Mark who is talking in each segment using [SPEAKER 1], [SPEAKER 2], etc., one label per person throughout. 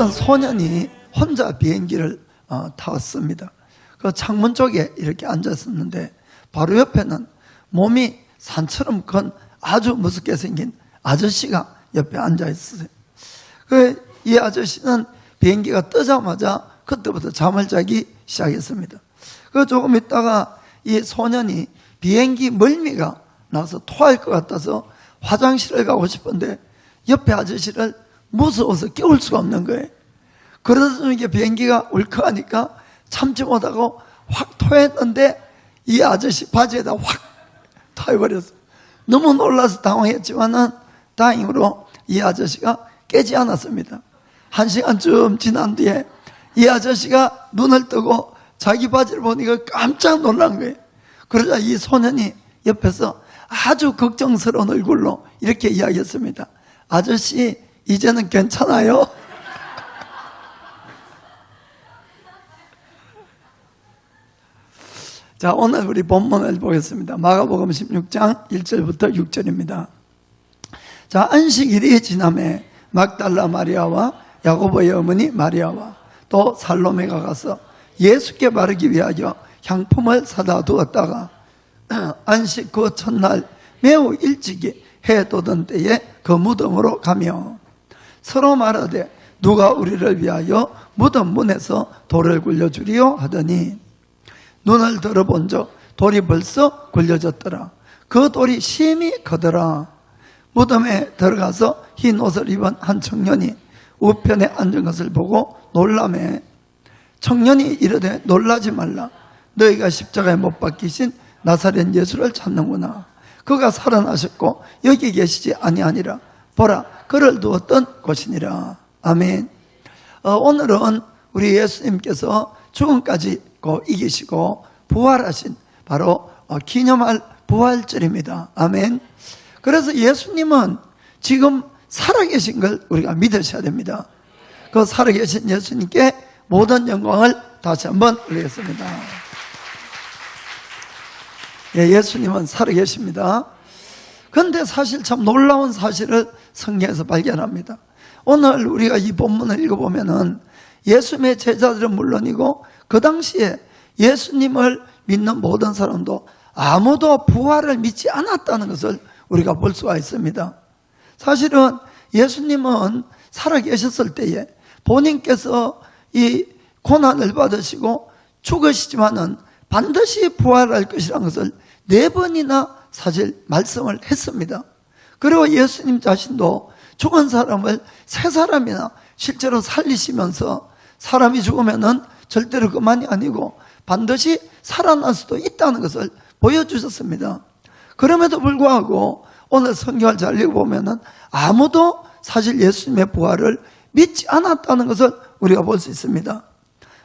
[SPEAKER 1] 어떤 소년이 혼자 비행기를 타왔습니다. 그 창문 쪽에 이렇게 앉았었는데 바로 옆에는 몸이 산처럼 큰 아주 무섭게 생긴 아저씨가 옆에 앉아 있었어요. 이 아저씨는 비행기가 뜨자마자 그때부터 잠을 자기 시작했습니다. 조금 있다가 이 소년이 비행기 멀미가 나서 토할 것 같아서 화장실을 가고 싶은데 옆에 아저씨를 무서워서 깨울 수가 없는 거예요. 그러다 이게 비행기가 울컥하니까 참지 못하고 확 토했는데 이 아저씨 바지에다 확 토해버렸어요. 너무 놀라서 당황했지만은 다행으로 이 아저씨가 깨지 않았습니다. 1시간쯤 지난 뒤에 이 아저씨가 눈을 뜨고 자기 바지를 보니까 깜짝 놀란 거예요. 그러자 이 소년이 옆에서 아주 걱정스러운 얼굴로 이렇게 이야기했습니다. 아저씨, 이제는 괜찮아요? 자, 오늘 우리 본문을 보겠습니다. 마가복음 16장 1절부터 6절입니다. 자, 안식일이 지남에 막달라 마리아와 야고보의 어머니 마리아와 또 살로메가 가서 예수께 바르기 위하여 향품을 사다 두었다가 안식 그 첫날 매우 일찍이 해 돋은 때에 그 무덤으로 가며 서로 말하되 누가 우리를 위하여 무덤 문에서 돌을 굴려주리요 하더니 눈을 들어본즉 돌이 벌써 굴려졌더라. 그 돌이 심히 크더라. 무덤에 들어가서 흰 옷을 입은 한 청년이 우편에 앉은 것을 보고 놀라매 청년이 이르되 놀라지 말라. 너희가 십자가에 못 박히신 나사렛 예수를 찾는구나. 그가 살아나셨고 여기 계시지 아니하니라. 보라, 그를 두었던 곳이니라. 아멘. 오늘은 우리 예수님께서 죽음까지 이기시고 부활하신 바로 기념할 부활절입니다. 아멘. 그래서 예수님은 지금 살아계신 걸 우리가 믿으셔야 됩니다. 그 살아계신 예수님께 모든 영광을 다시 한번 올리겠습니다. 예수님은 살아계십니다. 그런데 사실 참 놀라운 사실을 성경에서 발견합니다. 오늘 우리가 이 본문을 읽어보면은 예수님의 제자들은 물론이고 그 당시에 예수님을 믿는 모든 사람도 아무도 부활을 믿지 않았다는 것을 우리가 볼 수가 있습니다. 사실은 예수님은 살아계셨을 때에 본인께서 이 고난을 받으시고 죽으시지만은 반드시 부활할 것이라는 것을 4번이나 사실 말씀을 했습니다. 그리고 예수님 자신도 죽은 사람을 3사람이나 실제로 살리시면서 사람이 죽으면은 절대로 그만이 아니고 반드시 살아날 수도 있다는 것을 보여주셨습니다. 그럼에도 불구하고 오늘 성경을 잘 읽어보면은 아무도 사실 예수님의 부활을 믿지 않았다는 것을 우리가 볼 수 있습니다.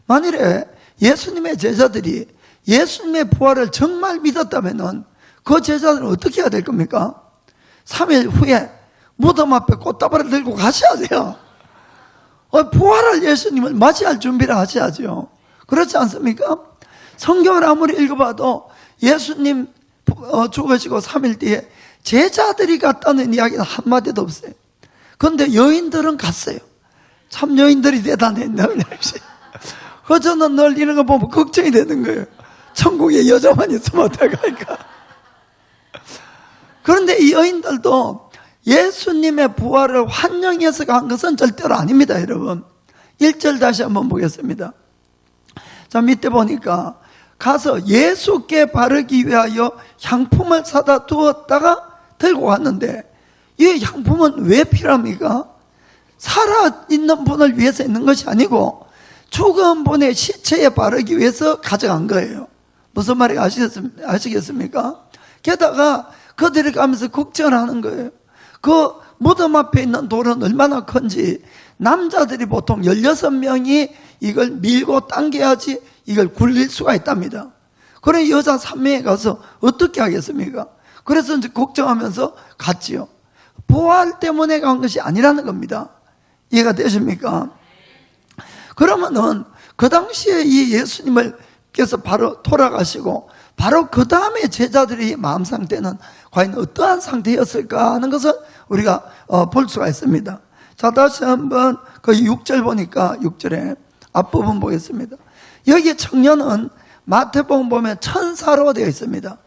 [SPEAKER 1] 만일에 예수님의 제자들이 예수님의 부활을 정말 믿었다면은 그 제자들은 어떻게 해야 될 겁니까? 3일 후에 무덤 앞에 꽃다발을 들고 가셔야 돼요. 부활할 예수님을 맞이할 준비를 하셔야죠. 그렇지 않습니까? 성경을 아무리 읽어봐도 예수님 죽으시고 3일 뒤에 제자들이 갔다는 이야기는 한마디도 없어요. 그런데 여인들은 갔어요. 참 여인들이 대단했네. 저는 늘 이런 거 보면 걱정이 되는 거예요. 천국에 여자만 있으면 어떡할까. 그런데 이 여인들도 예수님의 부활을 환영해서 간 것은 절대로 아닙니다, 여러분. 1절 다시 한번 보겠습니다. 자, 밑에 보니까 가서 예수께 바르기 위하여 향품을 사다 두었다가 들고 왔는데 이 향품은 왜 필요합니까? 살아있는 분을 위해서 있는 것이 아니고 죽은 분의 시체에 바르기 위해서 가져간 거예요. 무슨 말인지 아시겠습니까? 게다가 그들이 가면서 걱정을 하는 거예요. 그 무덤 앞에 있는 돌은 얼마나 큰지 남자들이 보통 16명이 이걸 밀고 당겨야지 이걸 굴릴 수가 있답니다. 그래 여자 3명이 가서 어떻게 하겠습니까? 그래서 이제 걱정하면서 갔지요. 부활 때문에 간 것이 아니라는 겁니다. 이해가 되십니까? 그러면은 그 당시에 이 예수님께서 바로 돌아가시고 바로 그 다음에 제자들의 마음 상태는 과연 어떠한 상태였을까 하는 것을 우리가 볼 수가 있습니다. 자, 다시 한번 그 6절 보니까 6절에 앞부분 보겠습니다. 여기 청년은 마태복음 보면 천사로 되어 있습니다.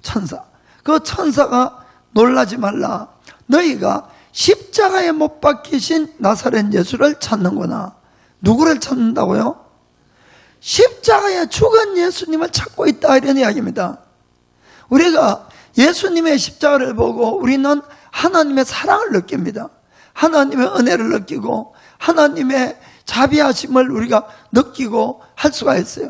[SPEAKER 1] 천사. 그 천사가 놀라지 말라. 너희가 십자가에 못 박히신 나사렛 예수를 찾는구나. 누구를 찾는다고요? 십자가에 죽은 예수님을 찾고 있다, 이런 이야기입니다. 우리가 예수님의 십자가를 보고 우리는 하나님의 사랑을 느낍니다. 하나님의 은혜를 느끼고 하나님의 자비하심을 우리가 느끼고 할 수가 있어요.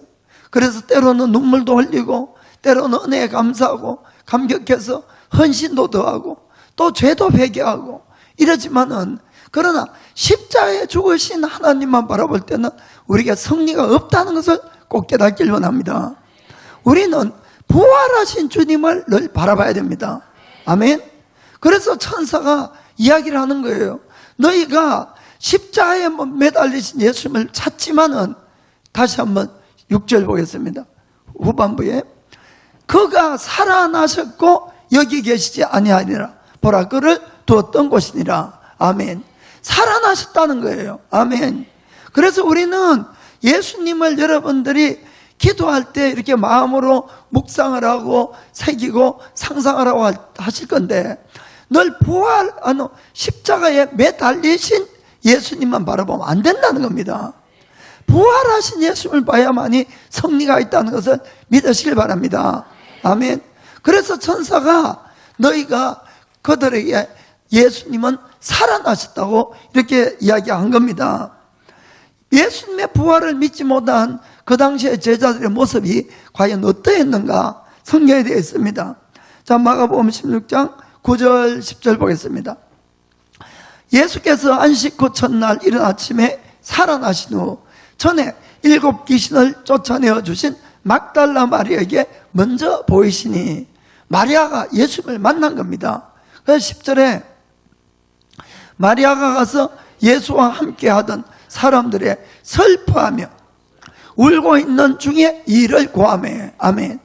[SPEAKER 1] 그래서 때로는 눈물도 흘리고 때로는 은혜에 감사하고 감격해서 헌신도 더하고 또 죄도 회개하고 이러지만은, 그러나 십자가에 죽으신 하나님만 바라볼 때는 우리가 승리가 없다는 것을 꼭 깨닫길 원합니다. 우리는 부활하신 주님을 늘 바라봐야 됩니다. 아멘. 그래서 천사가 이야기를 하는 거예요. 너희가 십자가에 매달리신 예수님을 찾지만은, 다시 한번 6절 보겠습니다. 후반부에 그가 살아나셨고 여기 계시지 아니하리라. 보라, 그를 두었던 곳이니라. 아멘. 살아나셨다는 거예요. 아멘. 그래서 우리는 예수님을 여러분들이 기도할 때 이렇게 마음으로 묵상을 하고 새기고 상상하라고 하실 건데, 늘 십자가에 매달리신 예수님만 바라보면 안 된다는 겁니다. 부활하신 예수님을 봐야만이 승리가 있다는 것을 믿으시길 바랍니다. 아멘. 그래서 천사가 너희가 그들에게 예수님은 살아나셨다고 이렇게 이야기한 겁니다. 예수님의 부활을 믿지 못한 그 당시의 제자들의 모습이 과연 어떠했는가 성경에 되어 있습니다. 자, 마가복음 16장 9절 10절 보겠습니다. 예수께서 안식 후 첫날 이른 아침에 살아나신 후 전에 7 귀신을 쫓아내어 주신 막달라 마리아에게 먼저 보이시니, 마리아가 예수님을 만난 겁니다. 그래서 10절에 마리아가 가서 예수와 함께 하던 사람들의 슬퍼하며 울고 있는 중에 이를 고하매. 아멘.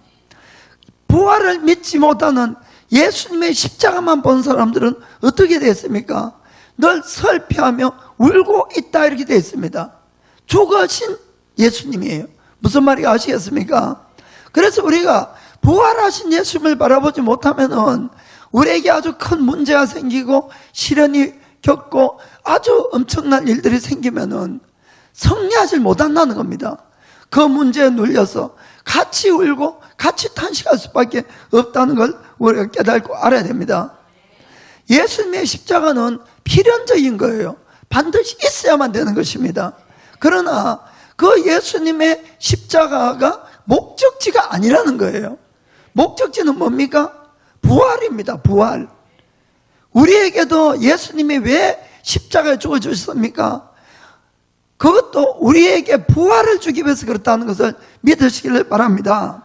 [SPEAKER 1] 부활을 믿지 못하는 예수님의 십자가만 본 사람들은 어떻게 됐습니까? 늘 슬퍼하며 울고 있다, 이렇게 되어 있습니다. 죽으신 예수님이에요. 무슨 말인지 아시겠습니까? 그래서 우리가 부활하신 예수님을 바라보지 못하면은 우리에게 아주 큰 문제가 생기고 시련이 겪고 아주 엄청난 일들이 생기면은 승리하지 못한다는 겁니다. 그 문제에 눌려서 같이 울고 같이 탄식할 수밖에 없다는 걸 우리가 깨닫고 알아야 됩니다. 예수님의 십자가는 필연적인 거예요. 반드시 있어야만 되는 것입니다. 그러나 그 예수님의 십자가가 목적지가 아니라는 거예요. 목적지는 뭡니까? 부활입니다. 부활. 우리에게도 예수님이 왜 십자가에 죽어주셨습니까? 그것도 우리에게 부활을 주기 위해서 그렇다는 것을 믿으시기를 바랍니다.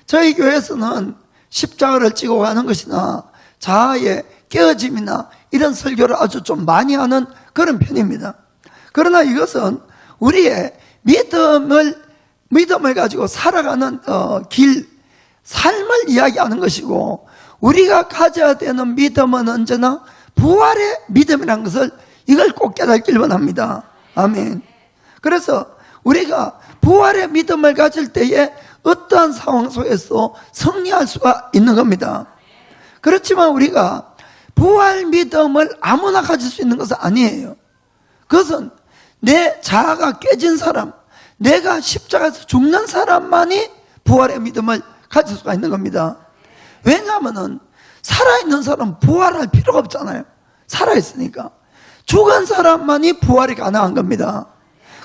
[SPEAKER 1] 저희 교회에서는 십자가를 지고 가는 것이나 자아의 깨어짐이나 이런 설교를 아주 좀 많이 하는 그런 편입니다. 그러나 이것은 우리의 믿음을 가지고 살아가는 삶을 이야기하는 것이고, 우리가 가져야 되는 믿음은 언제나 부활의 믿음이라는 것을, 이걸 꼭 깨닫길 원합니다. 아멘. 그래서 우리가 부활의 믿음을 가질 때에 어떠한 상황 속에서 승리할 수가 있는 겁니다. 그렇지만 우리가 부활 믿음을 아무나 가질 수 있는 것은 아니에요. 그것은 내 자아가 깨진 사람, 내가 십자가에서 죽는 사람만이 부활의 믿음을 가질 수가 있는 겁니다. 왜냐하면 살아있는 사람은 부활할 필요가 없잖아요. 살아있으니까. 죽은 사람만이 부활이 가능한 겁니다.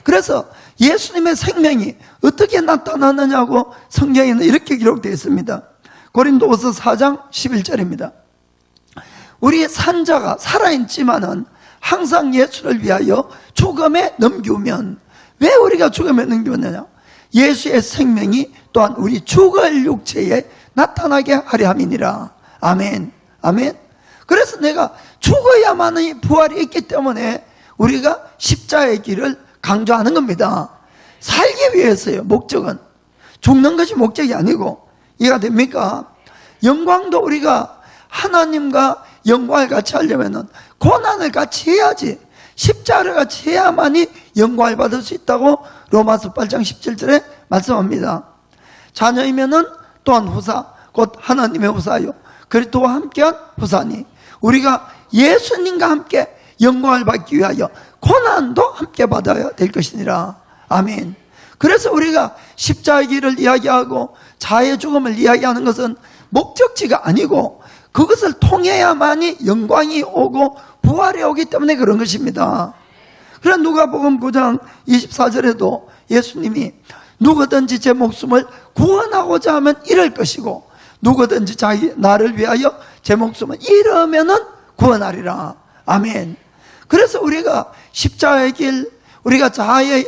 [SPEAKER 1] 그래서 예수님의 생명이 어떻게 나타나느냐고 성경에는 이렇게 기록되어 있습니다. 고린도후서 4장 11절입니다. 우리 산자가 살아있지만은 항상 예수를 위하여 죽음에 넘기우면, 왜 우리가 죽음에 넘기느냐? 예수의 생명이 또한 우리 죽을 육체에 나타나게 하려 함이니라. 아멘. 아멘. 그래서 내가 죽어야만이 부활이 있기 때문에 우리가 십자가의 길을 강조하는 겁니다. 살기 위해서요. 목적은 죽는 것이 목적이 아니고. 이해가 됩니까? 영광도 우리가 하나님과 영광을 같이 하려면은 고난을 같이 해야지, 십자가를 같이 해야만이 영광을 받을 수 있다고 로마서 8장 17절에 말씀합니다. 자녀이면은 또한 후사, 곧 하나님의 후사요 그리스도와 함께한 후사니, 우리가 예수님과 함께 영광을 받기 위하여 고난도 함께 받아야 될 것이니라. 아멘. 그래서 우리가 십자가의 길을 이야기하고 자의 죽음을 이야기하는 것은 목적지가 아니고 그것을 통해야만이 영광이 오고 부활이 오기 때문에 그런 것입니다. 그래서 누가복음 9장 24절에도 예수님이 누구든지 제 목숨을 구원하고자 하면 잃을 것이고 누구든지 자기 나를 위하여 제 목숨을 잃으면은 구원하리라. 아멘. 그래서 우리가 십자가의 길, 우리가 자아가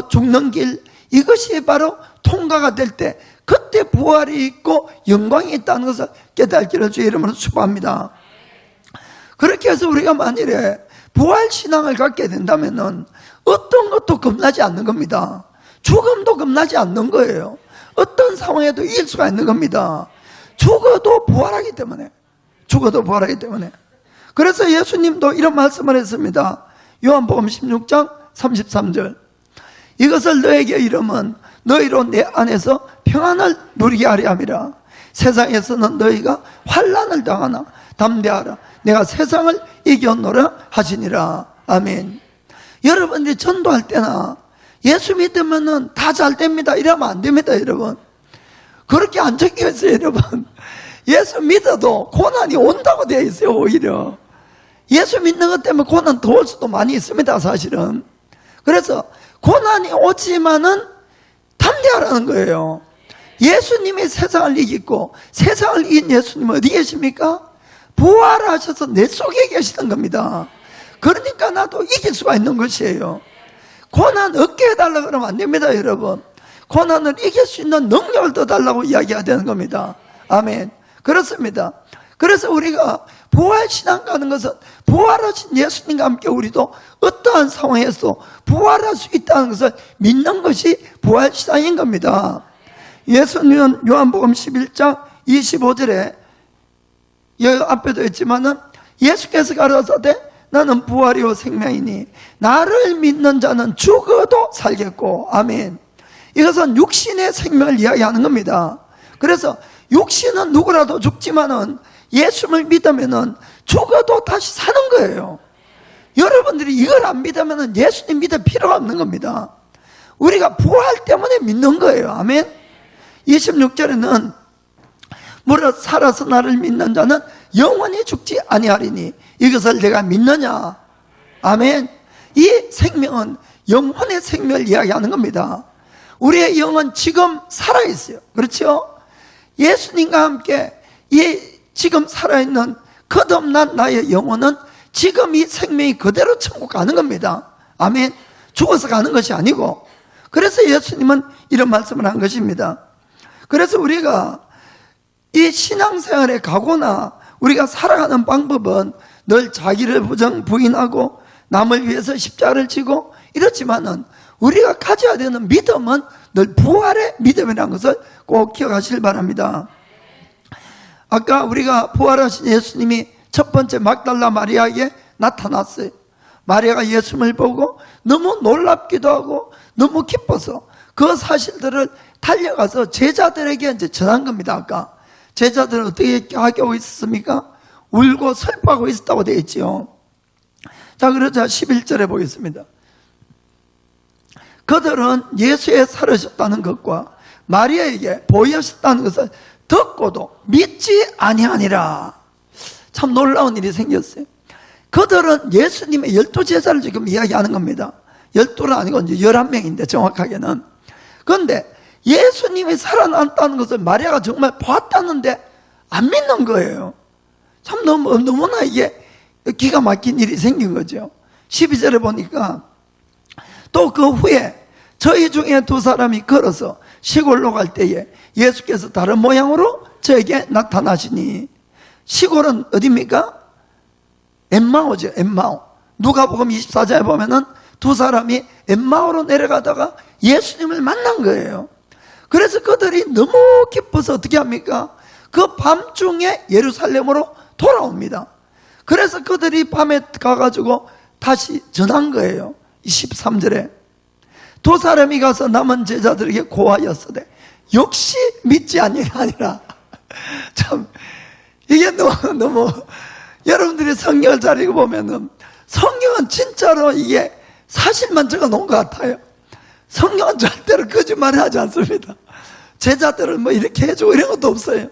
[SPEAKER 1] 죽는 길, 이것이 바로 통과가 될 때 그때 부활이 있고 영광이 있다는 것을 깨닫기를 주의 이름으로 축복합니다. 그렇게 해서 우리가 만일에 부활신앙을 갖게 된다면 어떤 것도 겁나지 않는 겁니다. 죽음도 겁나지 않는 거예요. 어떤 상황에도 이길 수가 있는 겁니다. 죽어도 부활하기 때문에. 그래서 예수님도 이런 말씀을 했습니다. 요한복음 16장 33절, 이것을 너에게 이름은 너희로 내 안에서 평안을 누리게 하려 함이라. 세상에서는 너희가 환난을 당하나 담대하라, 내가 세상을 이겼노라 하시니라. 아멘. 여러분들이 전도할 때나 예수 믿으면 다 잘 됩니다 이러면 안 됩니다. 여러분, 그렇게 안 적혀 있어요. 여러분, 예수 믿어도 고난이 온다고 되어 있어요. 오히려 예수 믿는 것 때문에 고난 더 올 수도 많이 있습니다, 사실은. 그래서 고난이 오지만은 담대하라는 거예요. 예수님이 세상을 이기고 세상을 이긴 예수님은 어디 계십니까? 부활하셔서 내 속에 계시는 겁니다. 그러니까 나도 이길 수가 있는 것이에요. 고난 얻게 해달라고 그러면 안 됩니다. 여러분, 고난을 이길 수 있는 능력을 더 달라고 이야기해야 되는 겁니다. 아멘. 그렇습니다. 그래서 우리가 부활신앙 가는 것은 부활하신 예수님과 함께 우리도 어떠한 상황에서 부활할 수 있다는 것을 믿는 것이 부활신앙인 겁니다. 예수님은 요한복음 11장 25절에 여기 앞에도 있지만은 예수께서 가라사대 나는 부활이요 생명이니 나를 믿는 자는 죽어도 살겠고. 아멘. 이것은 육신의 생명을 이야기하는 겁니다. 그래서 육신은 누구라도 죽지만은 예수를 믿으면은 죽어도 다시 사는 거예요. 여러분들이 이걸 안 믿으면은 예수님 믿을 필요가 없는 겁니다. 우리가 부활 때문에 믿는 거예요. 아멘. 26절에는 무릇 살아서 나를 믿는 자는 영원히 죽지 아니하리니 이것을 내가 믿느냐. 아멘. 이 생명은 영혼의 생명을 이야기하는 겁니다. 우리의 영은 지금 살아있어요. 그렇죠? 예수님과 함께 이 지금 살아있는 거듭난 나의 영혼은 지금 이 생명이 그대로 천국 가는 겁니다. 아멘. 죽어서 가는 것이 아니고. 그래서 예수님은 이런 말씀을 한 것입니다. 그래서 우리가 이 신앙생활에 가거나 우리가 살아가는 방법은 늘 자기를 부인하고 남을 위해서 십자가를 지고 이렇지만은 우리가 가져야 되는 믿음은 늘 부활의 믿음이라는 것을 꼭 기억하시길 바랍니다. 아까 우리가 부활하신 예수님이 첫 번째 막달라 마리아에게 나타났어요. 마리아가 예수님을 보고 너무 놀랍기도 하고 너무 기뻐서 그 사실들을 달려가서 제자들에게 이제 전한 겁니다. 아까 제자들은 어떻게 하고 있었습니까? 울고 슬퍼하고 있었다고 되어 있죠. 자, 그러자 11절에 보겠습니다. 그들은 예수의 살으셨다는 것과 마리아에게 보이셨다는 것을 듣고도 믿지 아니하니라. 참 놀라운 일이 생겼어요. 그들은 예수님의 12제자를 지금 이야기하는 겁니다. 12는 아니고 이제 11명인데 정확하게는. 그런데 예수님이 살아났다는 것을 마리아가 정말 봤다는데 안 믿는 거예요. 참 너무나 이게 기가 막힌 일이 생긴 거죠. 12절에 보니까 또 그 후에 저희 중에 두 사람이 걸어서 시골로 갈 때에 예수께서 다른 모양으로 저에게 나타나시니. 시골은 어디입니까? 엠마오죠. 엠마오. 누가복음 24장에 보면은 두 사람이 엠마오로 내려가다가 예수님을 만난 거예요. 그래서 그들이 너무 기뻐서 어떻게 합니까? 그 밤중에 예루살렘으로 돌아옵니다. 그래서 그들이 밤에 가가지고 다시 전한 거예요. 13절에 두 사람이 가서 남은 제자들에게 고하였으되 역시 믿지 아니라 참 이게 너무 여러분들이 성경을 잘 읽어보면은 성경은 진짜로 이게 사실만 적어 놓은 것 같아요. 성경은 절대로 거짓말을 하지 않습니다. 제자들을 뭐 이렇게 해주고 이런 것도 없어요.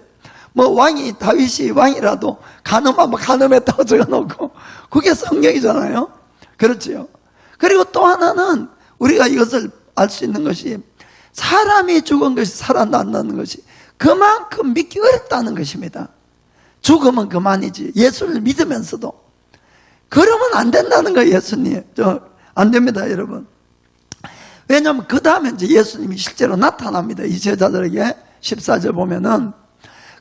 [SPEAKER 1] 뭐 다윗이 왕이라도 간음하면 간음했다고 적어 놓고 그게 성경이잖아요. 그렇지요. 그리고 또 하나는 우리가 이것을 알 수 있는 것이 사람이 죽은 것이 살아난다는 것이 그만큼 믿기 어렵다는 것입니다. 죽으면 그만이지. 예수를 믿으면서도 그러면 안 된다는 거예요. 예수님 안 됩니다, 여러분. 왜냐하면 그 다음에 이제 예수님이 실제로 나타납니다. 이 제자들에게 14절 보면은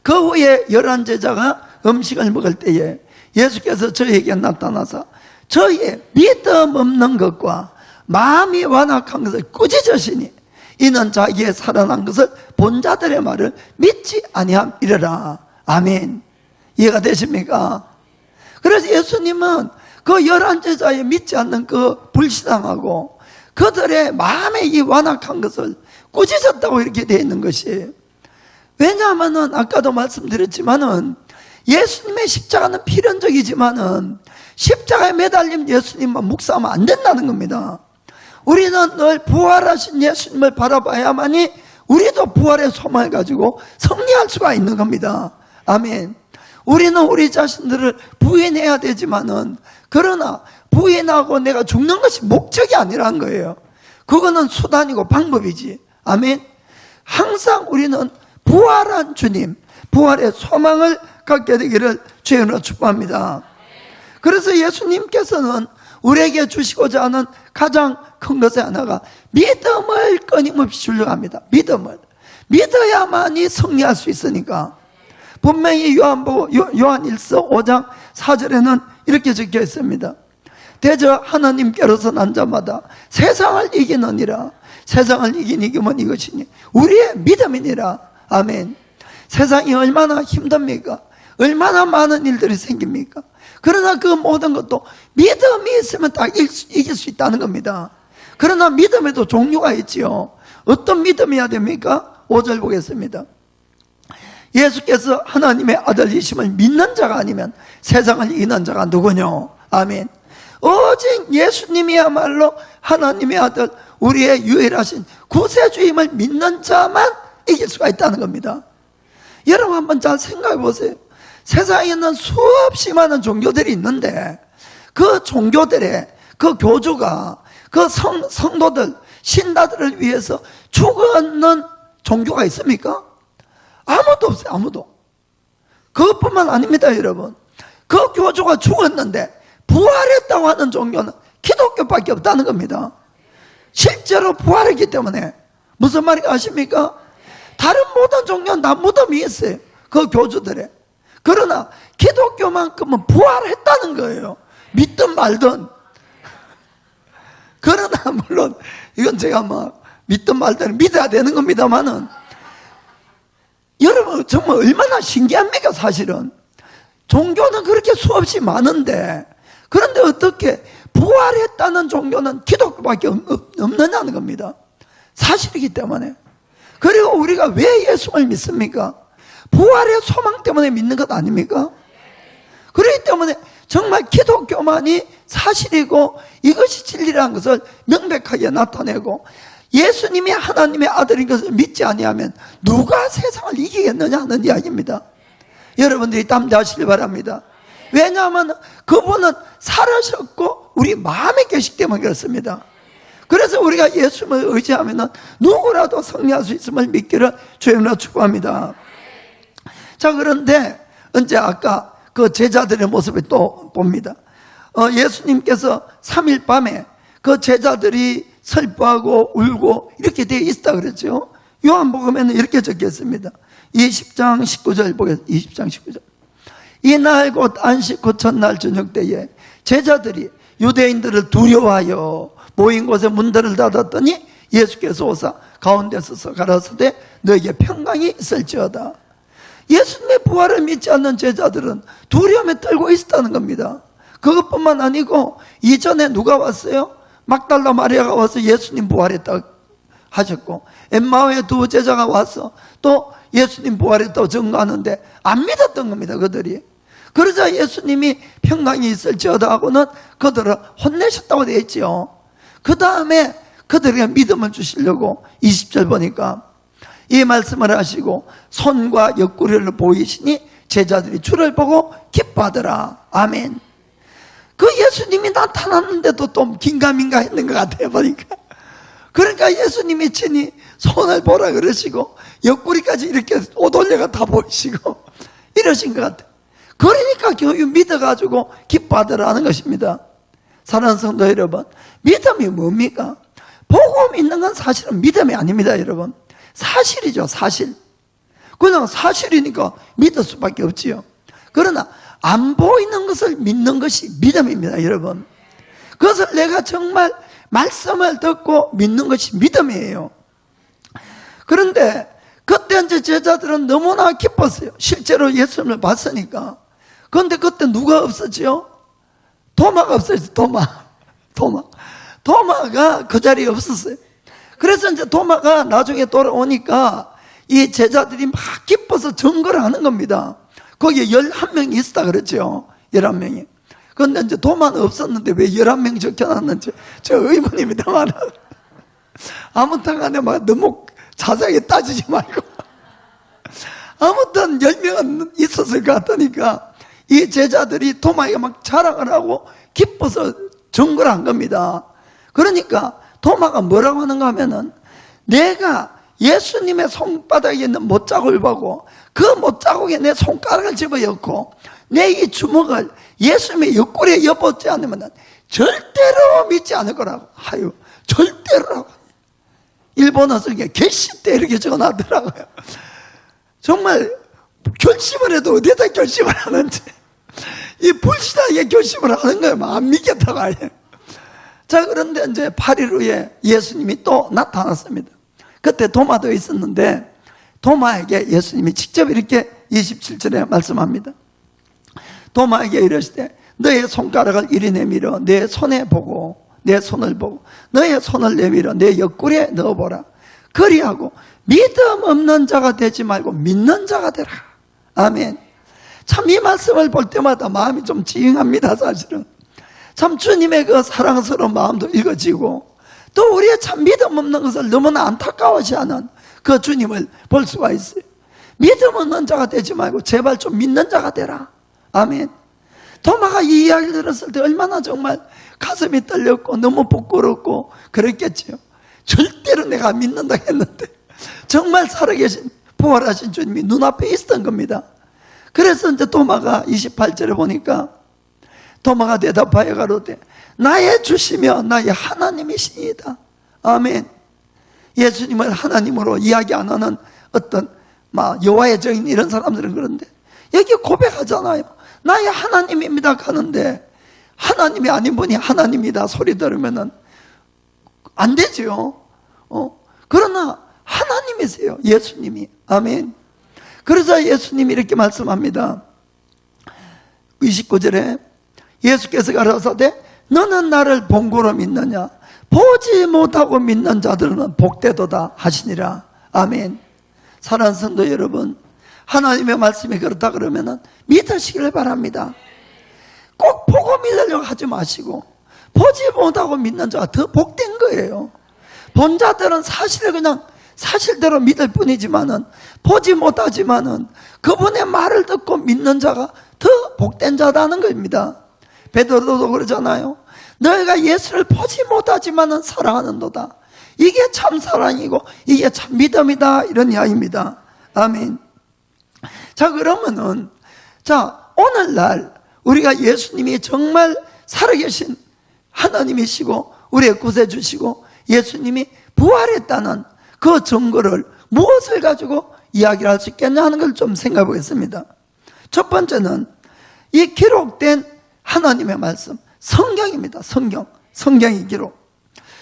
[SPEAKER 1] 그 후에 11제자가 음식을 먹을 때에 예수께서 저희에게 나타나서 저희의 믿음 없는 것과 마음이 완악한 것을 꾸짖으시니 이는 자기의 살아난 것을 본 자들의 말을 믿지 아니함이러라. 아멘. 이해가 되십니까? 그래서 예수님은 그 11제자의 믿지 않는 그 불신앙하고 그들의 마음의 이 완악한 것을 꾸짖었다고 이렇게 되어 있는 것이, 왜냐하면은 아까도 말씀드렸지만은 예수님의 십자가는 필연적이지만은 십자가에 매달린 예수님만 묵상하면 안 된다는 겁니다. 우리는 늘 부활하신 예수님을 바라봐야만이 우리도 부활의 소망을 가지고 승리할 수가 있는 겁니다. 아멘. 우리는 우리 자신들을 부인해야 되지만은, 그러나 부인하고 내가 죽는 것이 목적이 아니라는 거예요. 그거는 수단이고 방법이지. 아멘. 항상 우리는 부활한 주님, 부활의 소망을 갖게 되기를 주님으로 축복합니다. 그래서 예수님께서는 우리에게 주시고자 하는 가장 큰 것의 하나가 믿음을 끊임없이 주려고 합니다. 믿음을 믿어야만이 승리할 수 있으니까. 분명히 요한일서 5장 4절에는 이렇게 적혀 있습니다. 대저 하나님께로서 난 자마다 세상을 이기느니라. 세상을 이기면 이것이니 우리의 믿음이니라. 아멘. 세상이 얼마나 힘듭니까? 얼마나 많은 일들이 생깁니까? 그러나 그 모든 것도 믿음이 있으면 딱 이길 수 있다는 겁니다. 그러나 믿음에도 종류가 있지요. 어떤 믿음이어야 됩니까? 5절 보겠습니다. 예수께서 하나님의 아들이심을 믿는 자가 아니면 세상을 이기는 자가 누구뇨? 아멘. 오직 예수님이야말로 하나님의 아들, 우리의 유일하신 구세주임을 믿는 자만 이길 수가 있다는 겁니다. 여러분 한번 잘 생각해 보세요. 세상에는 수없이 많은 종교들이 있는데 그 종교들의 그 교주가 그 성도들, 신자들을 위해서 죽었는 종교가 있습니까? 아무도 없어요. 아무도. 그것뿐만 아닙니다, 여러분. 그 교주가 죽었는데 부활했다고 하는 종교는 기독교밖에 없다는 겁니다. 실제로 부활했기 때문에. 무슨 말인지 아십니까? 다른 모든 종교는 다 무덤이 있어요. 그 교주들의. 그러나 기독교만큼은 부활했다는 거예요. 믿든 말든. 그러나 물론 이건 제가 믿든 말든 믿어야 되는 겁니다만은, 여러분 정말 얼마나 신기합니까? 사실은 종교는 그렇게 수없이 많은데, 그런데 어떻게 부활했다는 종교는 기독교밖에 없느냐는 겁니다. 사실이기 때문에. 그리고 우리가 왜 예수를 믿습니까? 부활의 소망 때문에 믿는 것 아닙니까? 그렇기 때문에 정말 기독교만이 사실이고 이것이 진리라는 것을 명백하게 나타내고, 예수님이 하나님의 아들인 것을 믿지 아니하면 누가 세상을 이기겠느냐 하는 이야기입니다. 여러분들이 담대하시길 바랍니다. 왜냐하면 그분은 살아셨고 우리 마음에 계시기 때문에 그렇습니다. 그래서 우리가 예수님을 의지하면 누구라도 승리할 수 있음을 믿기를 주님으로 축복합니다. 자, 그런데 이제 아까 그 제자들의 모습을 또 봅니다. 예수님께서 3일 밤에 그 제자들이 슬퍼하고 울고 이렇게 되어 있다 그랬죠. 요한복음에는 이렇게 적혀 있습니다. 20장 19절 보겠습니다. 20장 19절. 이날 곧 안식 후 첫날 저녁 때에 제자들이 유대인들을 두려워하여 모인 곳에 문들을 닫았더니 예수께서 오사 가운데 서서 가라사대 너에게 평강이 있을지어다. 예수님의 부활을 믿지 않는 제자들은 두려움에 떨고 있었다는 겁니다. 그것뿐만 아니고 이전에 누가 왔어요? 막달라 마리아가 와서 예수님 부활했다 하셨고, 엠마오의 두 제자가 와서 또 예수님 부활했다고 증거하는데 안 믿었던 겁니다, 그들이. 그러자 예수님이 평강이 있을지어다 하고는 그들을 혼내셨다고 되어 있죠. 그 다음에 그들에게 믿음을 주시려고 20절 보니까 이 말씀을 하시고 손과 옆구리를 보이시니 제자들이 주를 보고 기뻐하더라. 아멘. 그 예수님이 나타났는데도 좀 긴가민가 했는 것 같아요, 보니까. 그러니까 예수님이 친히 손을 보라 그러시고 옆구리까지 이렇게 옷 올려가 다 보이시고 이러신 것 같아요. 그러니까 교유 믿어가지고 기뻐하더라는 것입니다. 사랑하는 성도 여러분, 믿음이 뭡니까? 보고 믿는 건 사실은 믿음이 아닙니다, 여러분. 사실이죠, 사실. 그냥 사실이니까 믿을 수밖에 없지요. 그러나 안 보이는 것을 믿는 것이 믿음입니다, 여러분. 그것을 내가 정말 말씀을 듣고 믿는 것이 믿음이에요. 그런데 그때 이제 제자들은 너무나 기뻤어요. 실제로 예수님을 봤으니까. 그런데 그때 누가 없었지요? 도마가 없었어요. 도마가 그 자리에 없었어요. 그래서 이제 도마가 나중에 돌아오니까 이 제자들이 막 기뻐서 증거를 하는 겁니다. 거기에 11명이 있었다 그랬죠. 11명이. 그런데 이제 도마는 없었는데 왜 11명 적혀놨는지 저 의문입니다만. 아무튼 간에 막 너무 자세하게 따지지 말고. 아무튼 10명은 있었을 것 같으니까 이 제자들이 도마에게 막 자랑을 하고 기뻐서 증거를 한 겁니다. 그러니까 도마가 뭐라고 하는가 하면은 내가 예수님의 손바닥에 있는 못자국을 보고 그 못자국에 내 손가락을 집어넣고 내 이 주먹을 예수님의 옆구리에 엿보지 않으면 절대로 믿지 않을 거라고. 하유, 절대로라고. 일본어서 이게 개시때 이렇게 적어놨더라고요. 정말 결심을 해도 어디에다 결심을 하는지 이 불신하게 결심을 하는 거예요. 안 믿겠다고 아예. 자, 그런데 이제 8일 후에 예수님이 또 나타났습니다. 그때 도마도 있었는데 도마에게 예수님이 직접 이렇게 27절에 말씀합니다. 도마에게 이르시되 너의 손가락을 이리 내밀어 내 손에 보고 내 손을 보고 너의 손을 내밀어 내 옆구리에 넣어보라. 그리하고 믿음 없는 자가 되지 말고 믿는 자가 되라. 아멘. 참 이 말씀을 볼 때마다 마음이 좀 찡합니다, 사실은. 참 주님의 그 사랑스러운 마음도 읽어지고 또 우리의 참 믿음 없는 것을 너무나 안타까워하는 그 주님을 볼 수가 있어요. 믿음 없는 자가 되지 말고 제발 좀 믿는 자가 되라. 아멘. 도마가 이 이야기를 들었을 때 얼마나 정말 가슴이 떨렸고 너무 부끄럽고 그랬겠지요. 절대로 내가 믿는다 했는데 정말 살아계신 부활하신 주님이 눈앞에 있었던 겁니다. 그래서 이제 도마가 28절에 보니까 도마가 대답하여 가로되 나의 주시며 나의 하나님이시니이다. 아멘. 예수님을 하나님으로 이야기 안 하는 어떤 여호와의 증인 이런 사람들은 그런데 여기 고백하잖아요. 나의 하나님입니다 하는데 하나님이 아닌 분이 하나님이다 소리 들으면은 안 되죠. 그러나 하나님이세요, 예수님이. 아멘. 그래서 예수님이 이렇게 말씀합니다. 29절에 예수께서 가라사대 너는 나를 본고로 믿느냐? 보지 못하고 믿는 자들은 복되도다 하시니라. 아멘. 사랑하는 성도 여러분, 하나님의 말씀이 그렇다 그러면은 믿으시기를 바랍니다. 꼭 보고 믿으려고 하지 마시고 보지 못하고 믿는 자가 더 복된 거예요. 본 자들은 사실을 그냥 사실대로 믿을 뿐이지만은 보지 못하지만은 그분의 말을 듣고 믿는 자가 더 복된 자다는 겁니다. 베드로도 그러잖아요. 너희가 예수를 보지 못하지만은 사랑하는도다. 이게 참 사랑이고 이게 참 믿음이다, 이런 이야기입니다. 아멘. 자, 그러면은 오늘날 우리가 예수님이 정말 살아계신 하나님이시고 우리의 구세주시고 예수님이 부활했다는 그 증거를 무엇을 가지고 이야기를 할 수 있겠냐 하는 걸 좀 생각해 보겠습니다. 첫 번째는 이 기록된 하나님의 말씀, 성경입니다. 성경의 기록.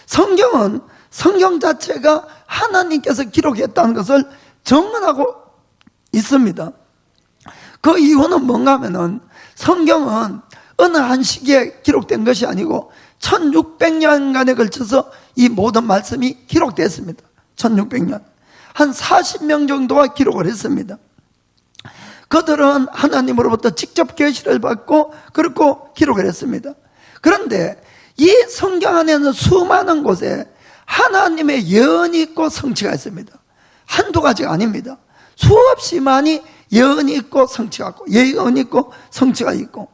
[SPEAKER 1] 성경은 성경 자체가 하나님께서 기록했다는 것을 증언하고 있습니다. 그 이유는 뭔가 하면은 성경은 어느 한 시기에 기록된 것이 아니고 1600년간에 걸쳐서 이 모든 말씀이 기록됐습니다. 1600년. 한 40명 정도가 기록을 했습니다. 그들은 하나님으로부터 직접 계시를 받고 그렇고 기록을 했습니다. 그런데 이 성경 안에는 수많은 곳에 하나님의 예언이 있고 성취가 있습니다. 한두 가지가 아닙니다. 수없이 많이 예언이 있고 성취가 있고, 예언이 있고 성취가 있고,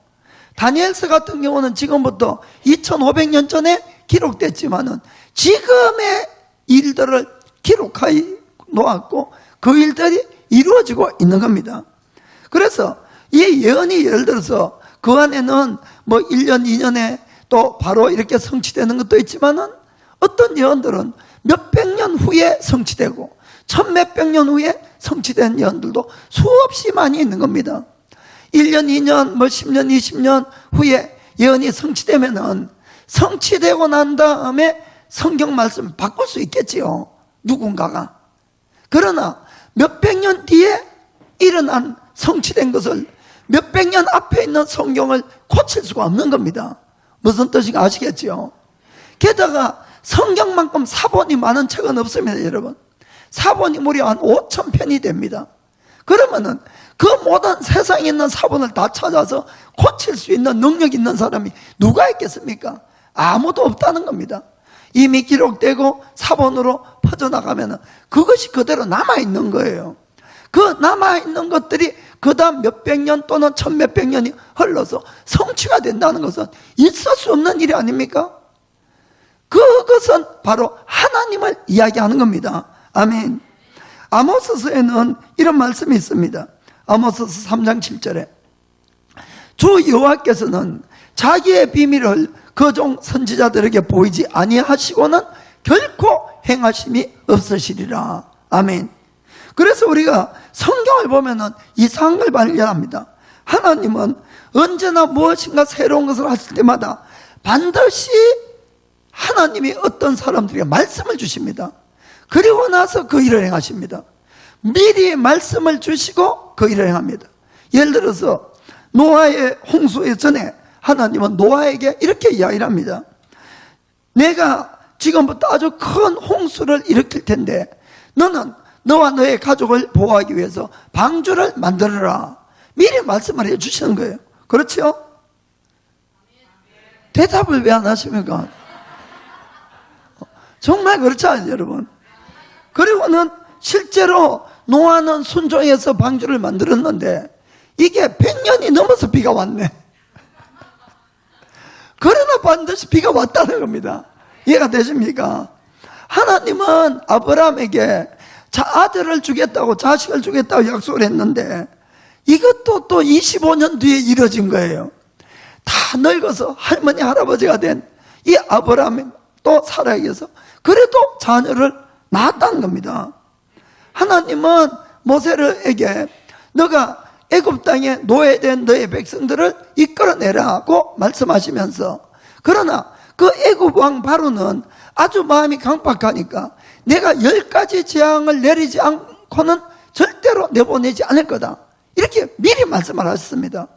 [SPEAKER 1] 다니엘서 같은 경우는 지금부터 2500년 전에 기록됐지만은 지금의 일들을 기록하여 놓았고 그 일들이 이루어지고 있는 겁니다. 그래서 이 예언이 예를 들어서 그 안에는 뭐 1년, 2년에 또 바로 이렇게 성취되는 것도 있지만은 어떤 예언들은 몇백 년 후에 성취되고 천몇백 년 후에 성취된 예언들도 수없이 많이 있는 겁니다. 1년, 2년, 뭐 10년, 20년 후에 예언이 성취되면은 성취되고 난 다음에 성경 말씀을 바꿀 수 있겠지요. 누군가가. 그러나 몇백 년 뒤에 일어난 성취된 것을 몇백 년 앞에 있는 성경을 고칠 수가 없는 겁니다. 무슨 뜻인가 아시겠지요? 게다가 성경만큼 사본이 많은 책은 없습니다, 여러분. 사본이 무려 한 5,000편이 됩니다. 그러면은 그 모든 세상에 있는 사본을 다 찾아서 고칠 수 있는 능력 있는 사람이 누가 있겠습니까? 아무도 없다는 겁니다. 이미 기록되고 사본으로 퍼져나가면은 그것이 그대로 남아있는 거예요. 그 남아있는 것들이 그 다음 몇백 년 또는 천몇백 년이 흘러서 성취가 된다는 것은 있을 수 없는 일이 아닙니까? 그것은 바로 하나님을 이야기하는 겁니다. 아멘. 아모스서에는 이런 말씀이 있습니다. 아모스서 3장 7절에 주 여호와께서는 자기의 비밀을 그 종 선지자들에게 보이지 아니하시고는 결코 행하심이 없으시리라. 아멘. 그래서 우리가 성경을 보면은 이상한 걸 발견합니다. 하나님은 언제나 무엇인가 새로운 것을 하실 때마다 반드시 하나님이 어떤 사람들에게 말씀을 주십니다. 그리고 나서 그 일을 행하십니다. 미리 말씀을 주시고 그 일을 행합니다. 예를 들어서 노아의 홍수의 전에 하나님은 노아에게 이렇게 이야기를 합니다. 내가 지금부터 아주 큰 홍수를 일으킬 텐데 너는 너와 너의 가족을 보호하기 위해서 방주를 만들어라. 미리 말씀을 해주시는 거예요. 그렇죠? 대답을 왜 안 하십니까? 정말 그렇지 않아요, 여러분? 그리고는 실제로 노아는 순종해서 방주를 만들었는데 이게 100년이 넘어서 비가 왔네. 그러나 반드시 비가 왔다는 겁니다. 이해가 되십니까? 하나님은 아브라함에게 아들을 주겠다고, 자식을 주겠다고 약속을 했는데 이것도 또 25년 뒤에 이뤄진 거예요. 다 늙어서 할머니 할아버지가 된 이 아브라함이 또 살아계서 그래도 자녀를 낳았다는 겁니다. 하나님은 모세에게 너가 애굽 땅에 노예된 너의 백성들을 이끌어내라고 말씀하시면서, 그러나 그 애굽 왕 바로는 아주 마음이 강박하니까 내가 10가지 재앙을 내리지 않고는 절대로 내보내지 않을 거다, 이렇게 미리 말씀을 하셨습니다.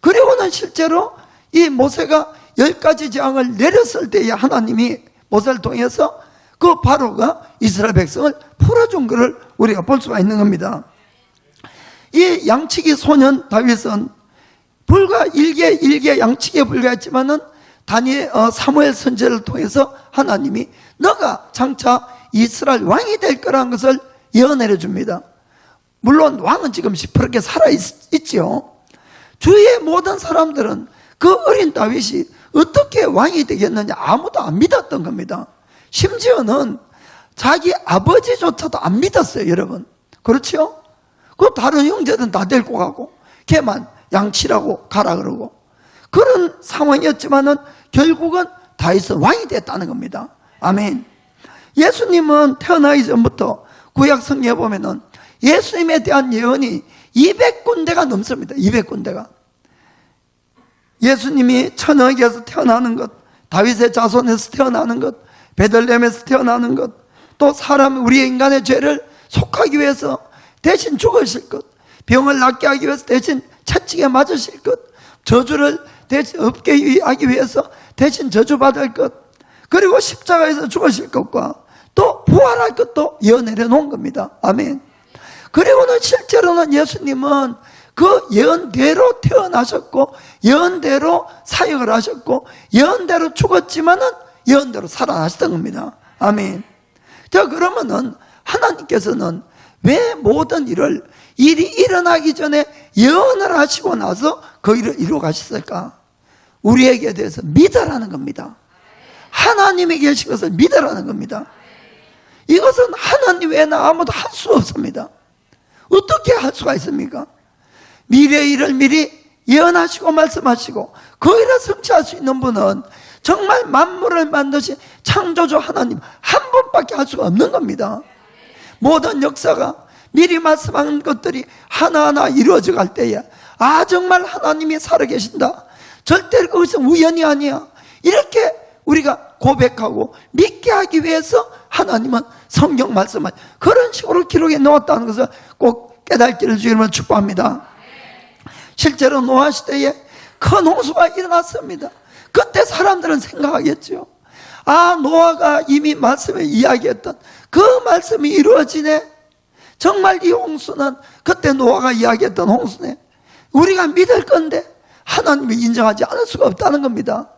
[SPEAKER 1] 그리고는 실제로 이 모세가 10가지 재앙을 내렸을 때에 하나님이 모세를 통해서 그 바로가 이스라엘 백성을 풀어준 것을 우리가 볼 수가 있는 겁니다. 이 양치기 소년 다윗은 불과 일개 양치기에 불과했지만은 사무엘 선지자를 통해서 하나님이 너가 장차 이스라엘 왕이 될 거라는 것을 예언해 줍니다. 물론 왕은 지금 시퍼렇게 살아있지요. 주위의 모든 사람들은 그 어린 다윗이 어떻게 왕이 되겠느냐 아무도 안 믿었던 겁니다. 심지어는 자기 아버지조차도 안 믿었어요, 여러분. 그렇죠? 그 다른 형제들은 다 데리고 가고 걔만 양치라고 가라 그러고 그런 상황이었지만은 결국은 다윗은 왕이 됐다는 겁니다. 아멘. 예수님은 태어나기 전부터 구약 성경에 보면은 예수님에 대한 예언이 200군데가 넘습니다. 200군데가. 예수님이 천하에서 태어나는 것, 다윗의 자손에서 태어나는 것, 베들레헴에서 태어나는 것, 또 우리 인간의 죄를 속하기 위해서 대신 죽으실 것, 병을 낫게 하기 위해서 대신 채찍에 맞으실 것, 저주를 없게 하기 위해서 대신 저주받을 것, 그리고 십자가에서 죽으실 것과 또 부활할 것도 예언해 놓은 겁니다. 아멘. 그리고는 실제로는 예수님은 그 예언대로 태어나셨고, 예언대로 사역을 하셨고, 예언대로 죽었지만은 예언대로 살아나셨던 겁니다. 아멘. 자, 그러면은 하나님께서는 왜 모든 일이 일어나기 전에 예언을 하시고 나서 그 일을 이루어 가셨을까? 우리에게 대해서 믿으라는 겁니다. 하나님이 계신 것을 믿으라는 겁니다. 이것은 하나님 외에는 아무도 할 수 없습니다. 어떻게 할 수가 있습니까? 미래의 일을 미리 예언하시고 말씀하시고 그 일을 성취할 수 있는 분은 정말 만물을 만드신 창조주 하나님 한 분밖에 할 수가 없는 겁니다. 모든 역사가 미리 말씀한 것들이 하나하나 이루어져 갈 때에 정말 하나님이 살아계신다, 절대로 그것은 우연이 아니야, 이렇게 우리가 고백하고 믿게 하기 위해서 하나님은 성경 말씀을 그런 식으로 기록해 놓았다는 것을 꼭 깨닫기를 주님을 축복합니다. 실제로 노아 시대에 큰 홍수가 일어났습니다. 그때 사람들은 생각하겠죠. 노아가 이미 말씀에 이야기했던 그 말씀이 이루어지네. 정말 이 홍수는 그때 노아가 이야기했던 홍수네. 우리가 믿을 건데 하나님이 인정하지 않을 수가 없다는 겁니다.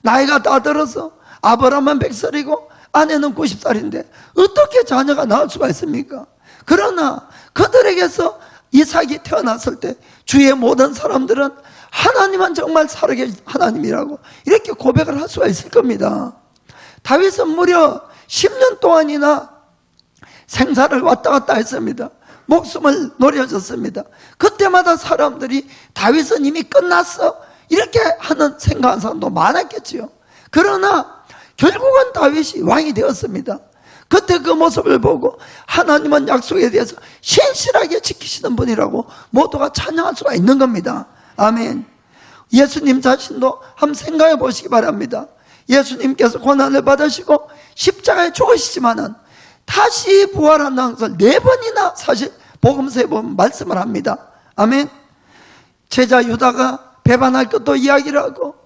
[SPEAKER 1] 나이가 다 들어서 아브라함은 100살이고 아내는 90살인데 어떻게 자녀가 나올 수가 있습니까? 그러나 그들에게서 이삭이 태어났을 때 주위의 모든 사람들은 하나님은 정말 살아계신 하나님이라고 이렇게 고백을 할 수가 있을 겁니다. 다윗은 무려 10년 동안이나 생사를 왔다 갔다 했습니다. 목숨을 노려졌습니다. 그때마다 사람들이 다윗은 이미 끝났어 이렇게 하는 생각하는 사람도 많았겠지요. 그러나 결국은 다윗이 왕이 되었습니다. 그때 그 모습을 보고 하나님은 약속에 대해서 신실하게 지키시는 분이라고 모두가 찬양할 수가 있는 겁니다. 아멘. 예수님 자신도 한번 생각해 보시기 바랍니다. 예수님께서 고난을 받으시고 십자가에 죽으시지만은 다시 부활한다는 것을 4번이나 사실 복음서에 보면 말씀을 합니다. 아멘. 제자 유다가 배반할 것도 이야기를 하고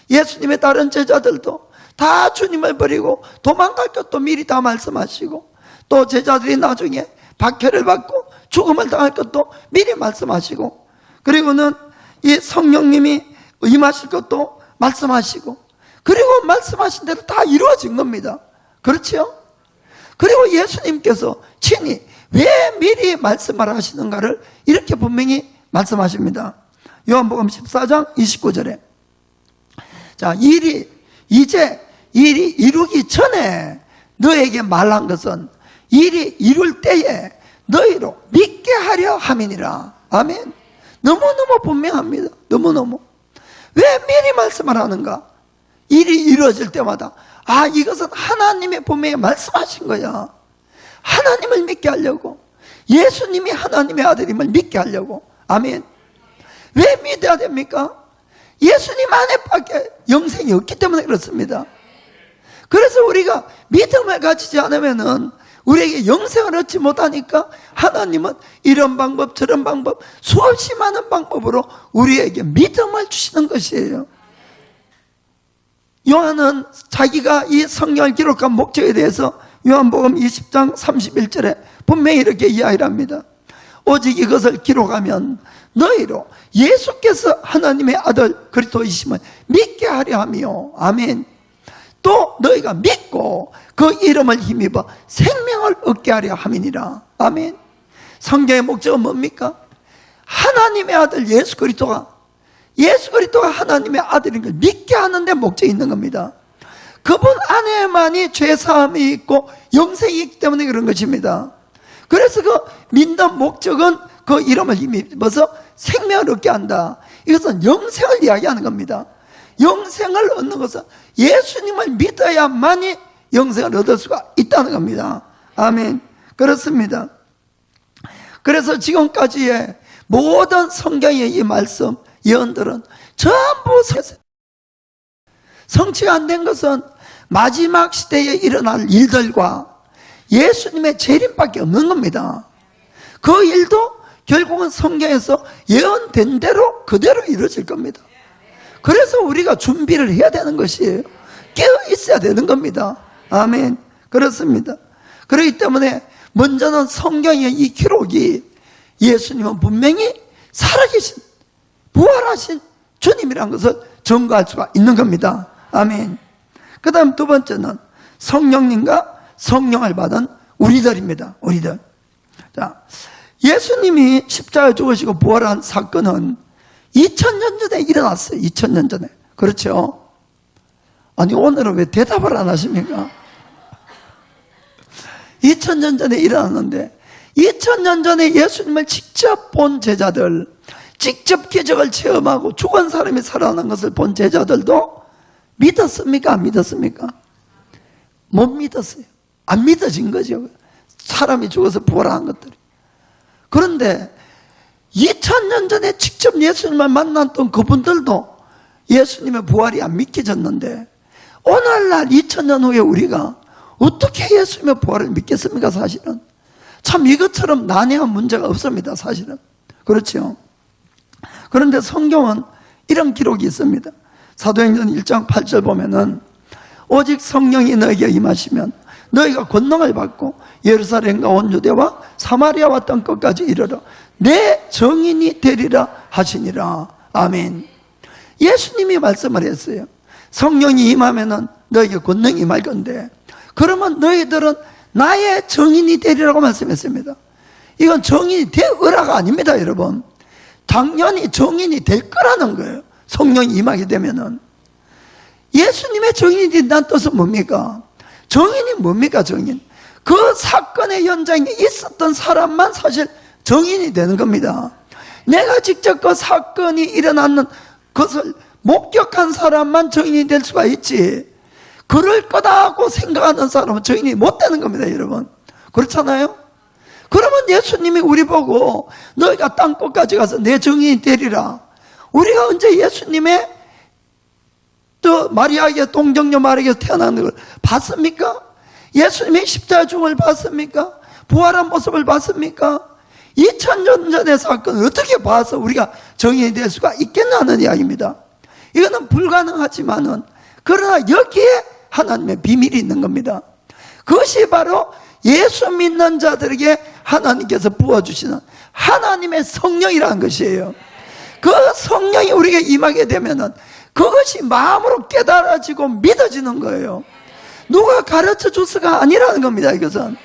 [SPEAKER 1] 예수님의 다른 제자들도 다 주님을 버리고 도망갈 것도 미리 다 말씀하시고 또 제자들이 나중에 박해를 받고 죽음을 당할 것도 미리 말씀하시고 그리고는 이 성령님이 임하실 것도 말씀하시고 그리고 말씀하신 대로 다 이루어진 겁니다. 그렇죠? 그리고 예수님께서 친히 왜 미리 말씀을 하시는가를 이렇게 분명히 말씀하십니다. 요한복음 14장 29절에 자, 이제 일이 이루기 전에 너에게 말한 것은 일이 이룰 때에 너희로 믿게 하려 함이니라. 아멘. 너무너무 분명합니다. 너무너무. 왜 미리 말씀을 하는가? 일이 이루어질 때마다 이것은 하나님의 분명히 말씀하신 거야. 하나님을 믿게 하려고, 예수님이 하나님의 아들임을 믿게 하려고. 아멘. 왜 믿어야 됩니까? 예수님 안에밖에 영생이 없기 때문에 그렇습니다. 그래서 우리가 믿음을 가지지 않으면은 우리에게 영생을 얻지 못하니까 하나님은 이런 방법 저런 방법 수없이 많은 방법으로 우리에게 믿음을 주시는 것이에요. 요한은 자기가 이 성경을 기록한 목적에 대해서 요한복음 20장 31절에 분명히 이렇게 이야기를 합니다. 오직 이것을 기록하면 너희로 예수께서 하나님의 아들 그리스도이심을 믿게 하려 하며 아멘. 또 너희가 믿고 그 이름을 힘입어 생명을 얻게 하려 함이니라. 아멘. 성경의 목적은 뭡니까? 하나님의 아들 예수 그리스도가 하나님의 아들인 걸 믿게 하는 데 목적이 있는 겁니다. 그분 안에만이 죄사함이 있고 영생이 있기 때문에 그런 것입니다. 그래서 그 믿는 목적은 그 이름을 힘입어서 생명을 얻게 한다. 이것은 영생을 이야기하는 겁니다. 영생을 얻는 것은 예수님을 믿어야만이 영생을 얻을 수가 있다는 겁니다. 아멘. 그렇습니다. 그래서 지금까지의 모든 성경의 이 말씀, 예언들은 전부 성취가 안 된 것은 마지막 시대에 일어날 일들과 예수님의 재림밖에 없는 겁니다. 그 일도 결국은 성경에서 예언된 대로 그대로 이루어질 겁니다. 그래서 우리가 준비를 해야 되는 것이에요. 깨어 있어야 되는 겁니다. 아멘. 그렇습니다. 그렇기 때문에 먼저는 성경의 이 기록이 예수님은 분명히 살아계신, 부활하신 주님이라는 것을 증거할 수가 있는 겁니다. 아멘. 그 다음 두 번째는 성령님과 성령을 받은 우리들입니다. 우리들. 자, 예수님이 십자가에 죽으시고 부활한 사건은 2000년 전에 일어났어요. 2000년 전에. 그렇죠? 아니, 오늘은 왜 대답을 안 하십니까? 2000년 전에 일어났는데, 2000년 전에 예수님을 직접 본 제자들, 직접 기적을 체험하고 죽은 사람이 살아나는 것을 본 제자들도 믿었습니까? 안 믿었습니까? 못 믿었어요. 안 믿어진 거죠. 사람이 죽어서 부활한 것들이. 그런데 2000년 전에 직접 예수님을 만났던 그분들도 예수님의 부활이 안 믿겨졌는데, 오늘날 2000년 후에 우리가 어떻게 예수님의 부활을 믿겠습니까? 사실은 참 이것처럼 난해한 문제가 없습니다. 사실은. 그렇죠? 그런데 성경은 이런 기록이 있습니다. 사도행전 1장 8절 보면은 오직 성령이 너에게 임하시면 너희가 권능을 받고 예루살렘과 온 유대와 사마리아와 땅 끝까지 이르러 내 증인이 되리라 하시니라. 아멘. 예수님이 말씀을 했어요. 성령이 임하면은 너에게 권능이 임할 건데, 그러면 너희들은 나의 증인이 되리라고 말씀했습니다. 이건 증인이 되으라가 아닙니다, 여러분. 당연히 증인이 될 거라는 거예요. 성령이 임하게 되면은. 예수님의 증인이 된다는 뜻은 뭡니까? 증인이 뭡니까? 증인. 그 사건의 현장에 있었던 사람만 사실 증인이 되는 겁니다. 내가 직접 그 사건이 일어나는 것을 목격한 사람만 증인이 될 수가 있지, 그럴 거다고 생각하는 사람은 증인이 못 되는 겁니다, 여러분. 그렇잖아요? 그러면 예수님이 우리 보고 너희가 땅끝까지 가서 내 증인이 되리라. 우리가 언제 예수님의 또 마리아에게, 동정녀 마리아에게서 태어나는 걸 봤습니까? 예수님의 십자가 죽음을 봤습니까? 부활한 모습을 봤습니까? 2000년 전의 사건을 어떻게 봐서 우리가 증인이 될 수가 있겠냐는 이야기입니다. 이거는 불가능하지만은, 그러나 여기에 하나님의 비밀이 있는 겁니다. 그것이 바로 예수 믿는 자들에게 하나님께서 부어주시는 하나님의 성령이라는 것이에요. 그 성령이 우리에게 임하게 되면은 그것이 마음으로 깨달아지고 믿어지는 거예요. 누가 가르쳐 줘서가 아니라는 겁니다, 이것은.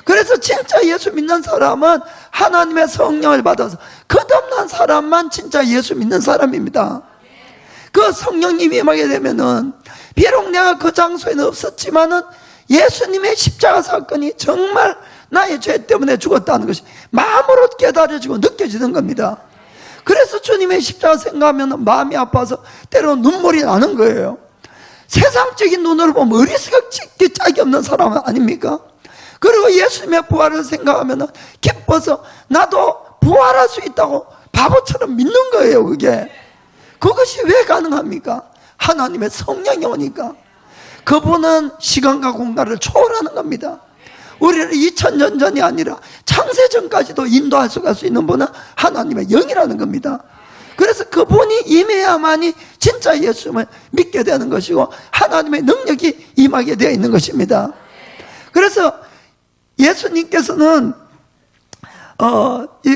[SPEAKER 1] 그래서 진짜 예수 믿는 사람은 하나님의 성령을 받아서, 끝없는 사람만 진짜 예수 믿는 사람입니다. 그 성령님이 임하게 되면은, 비록 내가 그 장소에는 없었지만은 예수님의 십자가 사건이 정말 나의 죄 때문에 죽었다는 것이 마음으로 깨달아지고 느껴지는 겁니다. 그래서 주님의 십자가 생각하면 마음이 아파서 때로는 눈물이 나는 거예요. 세상적인 눈으로 보면 어리석게 찍기 짝이 없는 사람 아닙니까? 그리고 예수님의 부활을 생각하면 기뻐서 나도 부활할 수 있다고 바보처럼 믿는 거예요. 그것이 왜 가능합니까? 하나님의 성령이 오니까. 그분은 시간과 공간을 초월하는 겁니다. 우리를 2000년 전이 아니라 창세전까지도 인도할 수가 있는 분은 하나님의 영이라는 겁니다. 그래서 그분이 임해야만이 진짜 예수님을 믿게 되는 것이고 하나님의 능력이 임하게 되어 있는 것입니다. 그래서 예수님께서는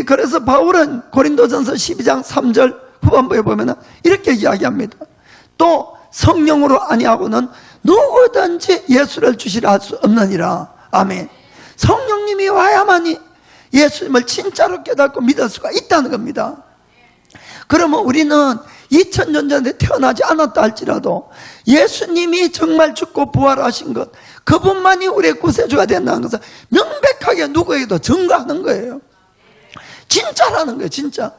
[SPEAKER 1] 그래서 바울은 고린도전서 12장 3절 후반부에 보면 이렇게 이야기합니다. 또 성령으로 아니하고는 누구든지 예수를 주시라 할 수 없느니라. 아멘. 성령님이 와야만이 예수님을 진짜로 깨닫고 믿을 수가 있다는 겁니다. 그러면 우리는 2000년 전에 태어나지 않았다 할지라도 예수님이 정말 죽고 부활하신 것, 그분만이 우리의 구세주가 된다는 것을 명백하게 누구에게도 증거하는 거예요. 진짜라는 거예요, 진짜.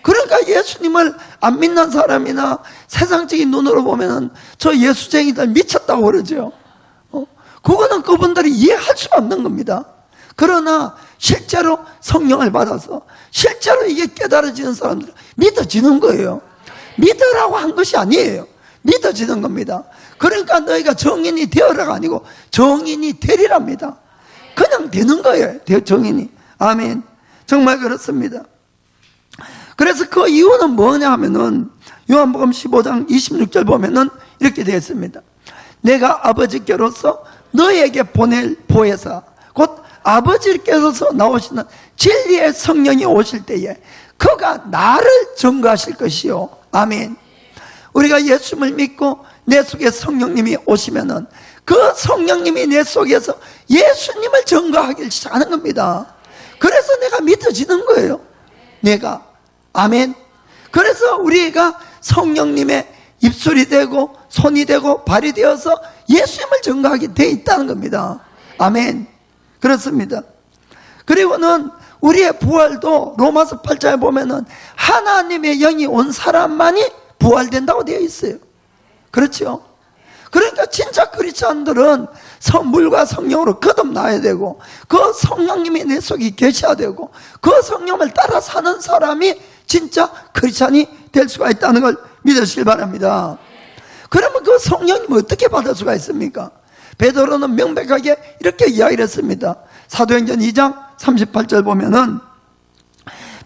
[SPEAKER 1] 그러니까 예수님을 안 믿는 사람이나 세상적인 눈으로 보면은 저 예수쟁이들 미쳤다고 그러죠. 그거는 그분들이 이해할 수 없는 겁니다. 그러나 실제로 성령을 받아서 실제로 이게 깨달아지는 사람들은 믿어지는 거예요. 믿으라고 한 것이 아니에요. 믿어지는 겁니다. 그러니까 너희가 정인이 되어라가 아니고 정인이 되리랍니다. 그냥 되는 거예요, 정인이. 아멘. 정말 그렇습니다. 그래서 그 이유는 뭐냐 하면은 요한복음 15장 26절 보면은 이렇게 되어 있습니다. 내가 아버지께로서 너에게 보낼 보혜사 곧 아버지께로서 나오시는 진리의 성령이 오실 때에 그가 나를 증거하실 것이요. 아멘. 우리가 예수님을 믿고 내 속에 성령님이 오시면은 그 성령님이 내 속에서 예수님을 증거하기 시작하는 겁니다. 그래서 내가 믿어지는 거예요. 내가. 아멘. 그래서 우리가 성령님의 입술이 되고 손이 되고 발이 되어서 예수님을 증거하게 돼 있다는 겁니다. 아멘. 그렇습니다. 그리고는 우리의 부활도 로마서 8장에 보면은 하나님의 영이 온 사람만이 부활된다고 되어 있어요. 그렇죠? 그러니까 진짜 크리스찬들은 물과 성령으로 거듭나야 되고 그 성령님이 내 속에 계셔야 되고 그 성령을 따라 사는 사람이 진짜 크리스찬이 될 수가 있다는 걸 믿으시길 바랍니다. 그러면 그 성령님을 어떻게 받을 수가 있습니까? 베드로는 명백하게 이렇게 이야기를 했습니다. 사도행전 2장 38절 보면은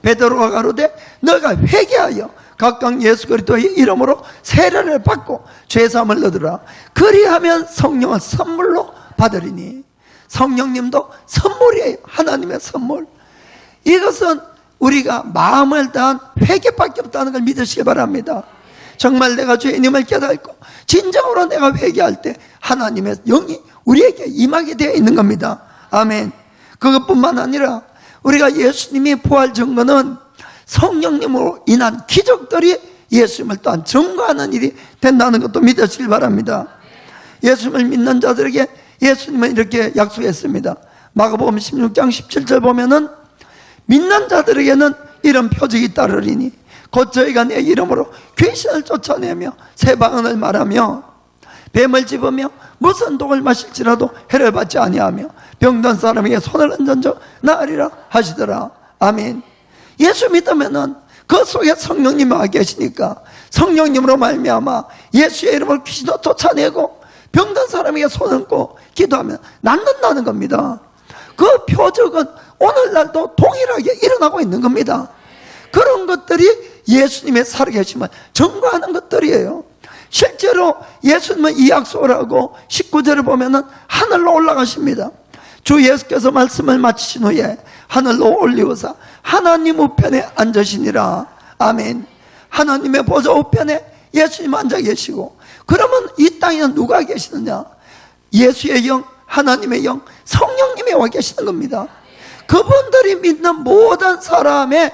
[SPEAKER 1] 베드로가 가로되 너가 회개하여 각각 예수 그리스도의 이름으로 세례를 받고 죄사함을 얻으라. 그리하면 성령을 선물로 받으리니. 성령님도 선물이에요. 하나님의 선물. 이것은 우리가 마음을 다한 회개밖에 없다는 걸 믿으시기 바랍니다. 정말 내가 죄인임을 깨닫고 진정으로 내가 회개할 때 하나님의 영이 우리에게 임하게 되어 있는 겁니다. 아멘. 그것뿐만 아니라 우리가 예수님이 부활 증거는 성령님으로 인한 기적들이 예수님을 또한 증거하는 일이 된다는 것도 믿으시길 바랍니다. 예수님을 믿는 자들에게 예수님은 이렇게 약속했습니다. 마가복음 16장 17절 보면은 믿는 자들에게는 이런 표적이 따르리니 곧 저희가 내 이름으로 귀신을 쫓아내며 새 방언을 말하며 뱀을 집으며 무슨 독을 마실지라도 해를 받지 아니하며 병든 사람에게 손을 얹어 나으리라 하시더라. 아멘. 예수 믿으면은 그 속에 성령님이 와 계시니까 성령님으로 말미암아 예수의 이름으로 귀신도 쫓아내고 병든 사람에게 손 얹고 기도하면 낫는다는 겁니다. 그 표적은 오늘날도 동일하게 일어나고 있는 겁니다. 그런 것들이 예수님의 살아계심을 증거하는 것들이에요. 실제로 예수님은 이 약속을 하고 19절을 보면은 하늘로 올라가십니다. 주 예수께서 말씀을 마치신 후에 하늘로 올리우사 하나님 우편에 앉으시니라. 아멘. 하나님의 보좌 우편에 예수님 앉아 계시고, 그러면 이 땅에는 누가 계시느냐? 예수의 영, 하나님의 영, 성령님이 와 계시는 겁니다. 그분들이 믿는 모든 사람의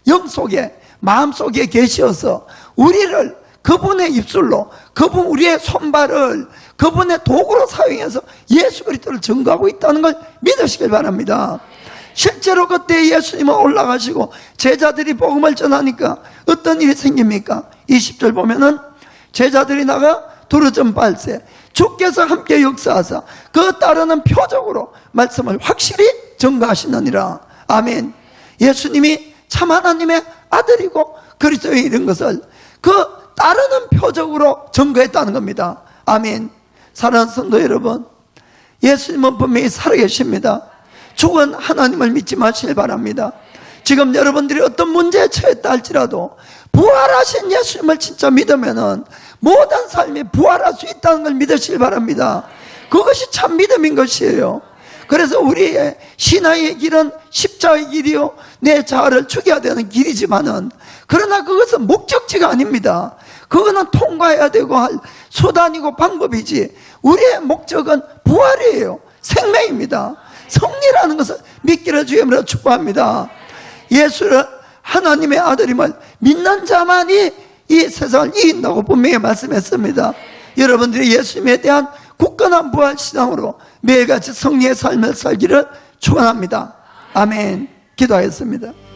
[SPEAKER 1] 영 속에, 마음 속에 계셔서 우리를 그분의 입술로, 그분 우리의 손발을 그분의 도구로 사용해서 예수 그리스도를 증거하고 있다는 걸 믿으시길 바랍니다. 실제로 그때 예수님은 올라가시고 제자들이 복음을 전하니까 어떤 일이 생깁니까? 20절 보면은 제자들이 나가 두루전 발세 주께서 함께 역사하사 그 따르는 표적으로 말씀을 확실히 증거하시느니라. 아멘. 예수님이 참 하나님의 아들이고 그리스도의 이런 것을 그 따르는 표적으로 증거했다는 겁니다. 아멘. 사랑하는 성도 여러분, 예수님은 분명히 살아계십니다. 죽은 하나님을 믿지 마시길 바랍니다. 지금 여러분들이 어떤 문제에 처했다 할지라도 부활하신 예수님을 진짜 믿으면은 모든 삶이 부활할 수 있다는 걸 믿으시길 바랍니다. 그것이 참 믿음인 것이에요. 그래서 우리의 신앙의 길은 십자가의 길이요 내 자아를 죽여야 되는 길이지만은, 그러나 그것은 목적지가 아닙니다. 그거는 통과해야 되고 할 수단이고 방법이지, 우리의 목적은 부활이에요. 생명입니다. 성리라는 것을 믿기를 주의 이름으로 축복합니다. 예수를 하나님의 아들임을 믿는 자만이 이 세상을 이긴다고 분명히 말씀했습니다. 여러분들이 예수님에 대한 굳건한 부활신앙으로 매일같이 성리의 삶을 살기를 축원합니다. 아멘. 기도하겠습니다.